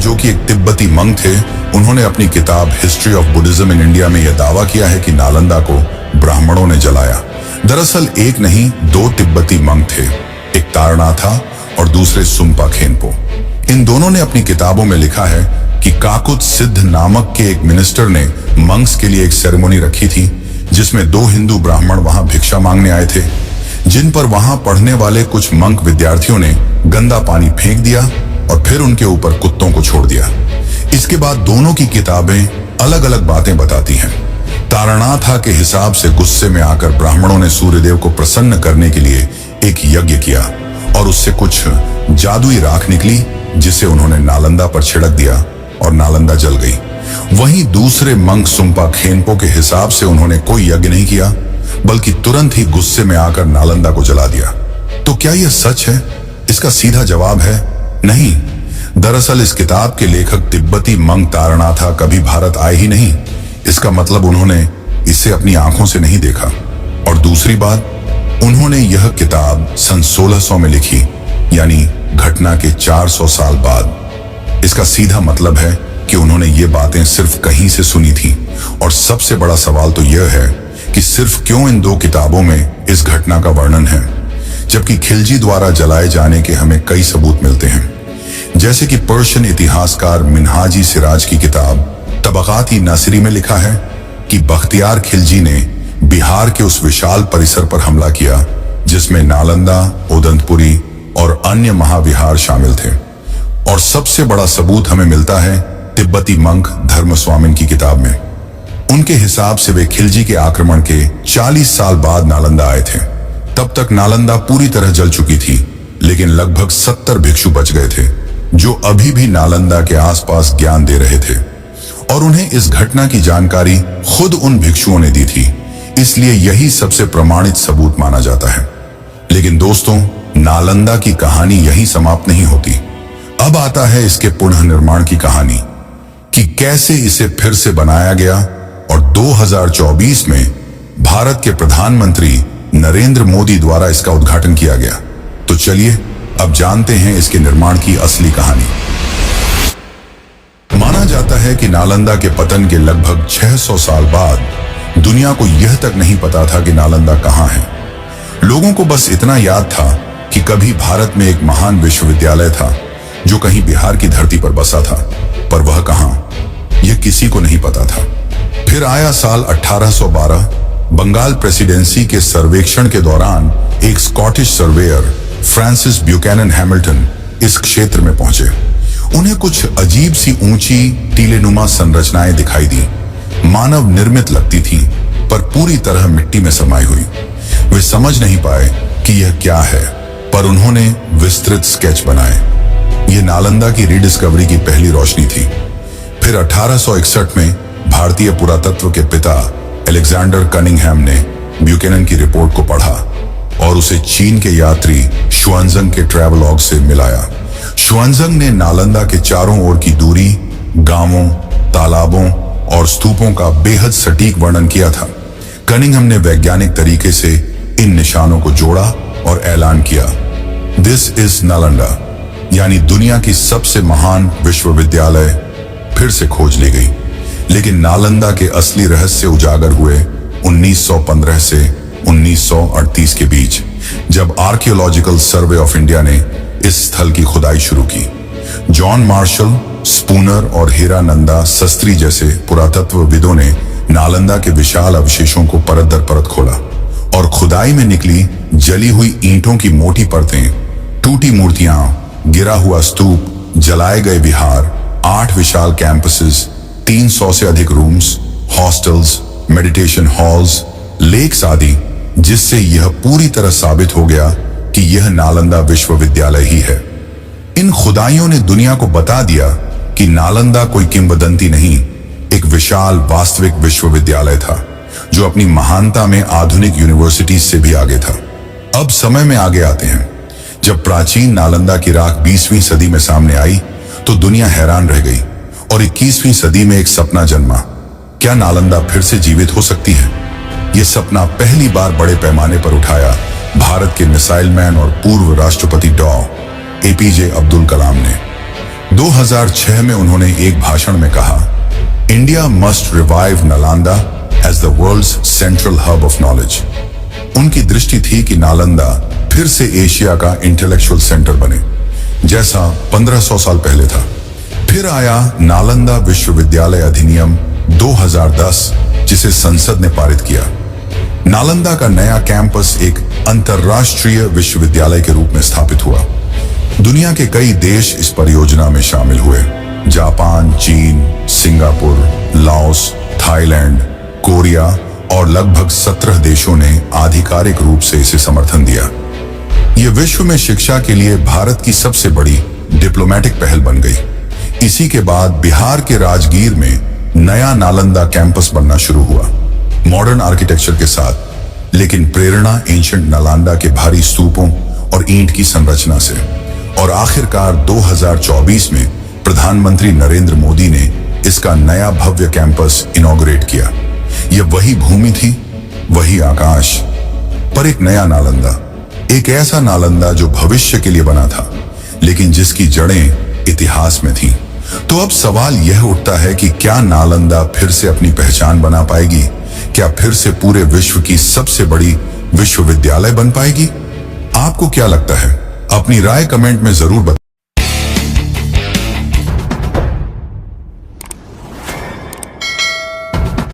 जो कि एक तिब्बती मंक थे, उन्होंने अपनी किताब history of Buddhism in India में यह दावा किया है कि नालंदा को ब्राह्मणों ने जलाया। दरअसल एक नहीं, दो तिब्बती मंक थे, एक तारनाथा और दूसरे सुम्पा खेनपो। इन दोनों ने अपनी किताबों में लिखा है कि काकुत सिद्ध नामक के एक मिनिस्टर ने मंक्स के लिए एक सेरेमनी रखी थी, जिसमें दो हिंदू ब्राह्मण वहां भिक्षा मांगने आए थे, जिन पर वहां पढ़ने वाले कुछ मंक विद्यार्थियों ने गंदा पानी फेंक दिया और फिर उनके ऊपर कुत्तों को छोड़ दिया। इसके बाद दोनों की किताबें अलग अलग बातें बताती हैं। तारनाथा के हिसाब से गुस्से में आकर ब्राह्मणों ने सूर्यदेव को प्रसन्न करने के लिए एक यज्ञ किया और उससे कुछ जादुई राख निकली, जिसे उन्होंने नालंदा पर छिड़क दिया और नालंदा जल गई। वहीं दूसरे मंक सुम्पा खेनपो के हिसाब से उन्होंने कोई यज्ञ नहीं किया, बल्कि तुरंत ही गुस्से में आकर नालंदा को जला दिया। तो क्या यह सच है? इसका सीधा जवाब है नहीं। दरअसल इस किताब के लेखक तिब्बती मंक तारनाथा कभी भारत आए ही नहीं। इसका मतलब उन्होंने इसे अपनी आंखों से नहीं देखा। और दूसरी बात, उन्होंने यह किताब सन 1600 में लिखी, यानी घटना के 400 साल बाद। इसका सीधा मतलब है कि उन्होंने ये बातें सिर्फ कहीं से सुनी थी। और सबसे बड़ा सवाल तो यह है कि सिर्फ क्यों इन दो किताबों में इस घटना का वर्णन है, जबकि खिलजी द्वारा जलाए जाने के हमें कई सबूत मिलते हैं। जैसे कि पर्शियन इतिहासकार मिन्हाजी सिराज की किताब तबकात-ई-नासिरी में लिखा है कि बख्तियार खिलजी ने बिहार के उस विशाल परिसर पर हमला किया, जिसमें नालंदा, उदंतपुरी और अन्य महाविहार शामिल थे। और सबसे बड़ा सबूत हमें मिलता है तिब्बती मंक धर्मस्वामिन की किताब में। उनके हिसाब से वे खिलजी के आक्रमण के 40 साल बाद नालंदा आए थे। तब तक नालंदा पूरी तरह जल चुकी थी, लेकिन लगभग 70 भिक्षु बच गए थे, जो अभी भी नालंदा के आसपास ज्ञान दे रहे थे। और उन्हें इस घटना की जानकारी खुद उन भिक्षुओं ने दी थी, इसलिए यही सबसे प्रमाणित सबूत माना जाता है। लेकिन दोस्तों, नालंदा की कहानी यहीं समाप्त नहीं होती। अब आता है इसके पुनर्निर्माण की कहानी, कि कैसे इसे फिर से बनाया गया और 2024 में भारत के प्रधानमंत्री नरेंद्र मोदी द्वारा इसका उद्घाटन किया गया। तो चलिए अब जानते हैं इसके निर्माण की असली कहानी। माना जाता है कि नालंदा के पतन के लगभग 600 साल बाद दुनिया को यह तक नहीं पता था कि नालंदा कहां है। लोगों को बस इतना याद था कि कभी भारत में एक महान विश्वविद्यालय था, जो कहीं बिहार की धरती पर बसा था, पर वह कहां, यह किसी को नहीं पता था। फिर आया साल 1812। बंगाल प्रेसिडेंसी के सर्वेक्षण के दौरान एक Scottish surveyor Francis Buchanan Hamilton इस क्षेत्र में पहुंचे। उन्हें कुछ अजीब सी ऊंची टीलेनुमा संरचनाएं दिखाई दी। मानव निर्मित लगती थी, पर पूरी तरह मिट्टी में समाई हुई। वे समझ नहीं पाए कि यह क्या है, पर उन्होंने विस्तृत स्केच बनाए। यह नालंदा की रीडिस्कवरी की पहली रोशनी थी। फिर 1861 में भारतीय पुरातत्व के पिता अलेक्जेंडर कनिंघहैम ने ब्यूकेनन की रिपोर्ट को पढ़ा और उसे चीन के यात्री शुआनजंग के ट्रैवलॉग से मिलाया। शुआनजंग ने नालंदा के चारों ओर की दूरी, गांवों, तालाबों और स्तूपों का बेहद सटीक वर्णन किया था। कनिंघहम ने वैज्ञानिक तरीके से इन निशानों को जोड़ा और ऐलान किया, दिस इज नालंदा, यानी दुनिया की सबसे महान विश्वविद्यालय फिर से खोज ली गई। लेकिन नालंदा के असली रहस्य उजागर हुए 1915 से 1938 के बीच, जब आर्कियोलॉजिकल सर्वे ऑफ इंडिया ने इस स्थल की खुदाई शुरू की। जॉन मार्शल, स्पूनर और हीरानंदा सस्त्री जैसे पुरातत्वविदों ने नालंदा के विशाल अवशेषों को परत दर परत खोला और खुदाई में निकली जली हुई ईंटों की मोटी परतें, टूटी मूर्तियां, गिरा हुआ स्तूप, जलाए गए विहार, 8 विशाल कैंपसेस, 300 से अधिक rooms, hostels, meditation halls, lakes आदि, जिससे यह पूरी तरह साबित हो गया कि यह नालंदा विश्वविद्यालय ही है। इन खुदाइयों ने दुनिया को बता दिया कि नालंदा कोई किंवदंती नहीं, एक विशाल वास्तविक विश्वविद्यालय था, जो अपनी महानता में आधुनिक यूनिवर्सिटीज से भी आगे था। अब समय में आगे आते हैं। जब प्राचीन नालंदा की राख 20वीं सदी में सामने आई, तो दुनिया हैरान रह गई और 21वीं सदी में एक सपना जन्मा। क्या नालंदा फिर से जीवित हो सकती है? यह सपना पहली बार बड़े पैमाने पर उठाया भारत के मिसाइल मैन और पूर्व राष्ट्रपति डॉ. APJ अब्दुल कलाम ने। 2006 में उन्होंने एक भाषण में कहा, India must revive Nalanda as the world's central hub of knowledge. उनकी दृष्टि थी कि नालंदा फिर से एशिया का इंटेलेक्चुअल सेंटर बने, जैसा 1500 साल पहले था। फिर आया नालंदा विश्वविद्यालय अधिनियम 2010, जिसे संसद ने पारित किया। नालंदा का नया कैंपस एक अंतर्राष्ट्रीय विश्वविद्यालय के रूप में स्थापित हुआ। दुनिया के कई देश इस परियोजना में शामिल हुए। जापान, चीन, सिंगापुर, लाओस, थाईलैंड, कोरिया और लगभग 17 देशों ने आधिकारिक रूप से इसे समर्थन दिया। यह विश्व में शिक्षा के लिए भारत की सबसे बड़ी डिप्लोमेटिक पहल बन गई। इसी के बाद बिहार के राजगीर में नया नालंदा कैंपस बनना शुरू हुआ, मॉडर्न आर्किटेक्चर के साथ, लेकिन प्रेरणा एंशिएंट नालंदा के भारी स्तूपों और ईंट की संरचना से। और आखिरकार 2024 में प्रधानमंत्री नरेंद्र मोदी ने इसका नया भव्य कैंपस इनॉग्रेट किया। यह वही भूमि थी, वही आकाश, पर एक नया नालंदा, एक ऐसा नालंदा जो भविष्य के लिए बना था, लेकिन जिसकी जड़ें इतिहास में थी। तो अब सवाल यह उठता है कि क्या नालंदा फिर से अपनी पहचान बना पाएगी? क्या फिर से पूरे विश्व की सबसे बड़ी विश्वविद्यालय बन पाएगी? आपको क्या लगता है? अपनी राय कमेंट में जरूर बताएं।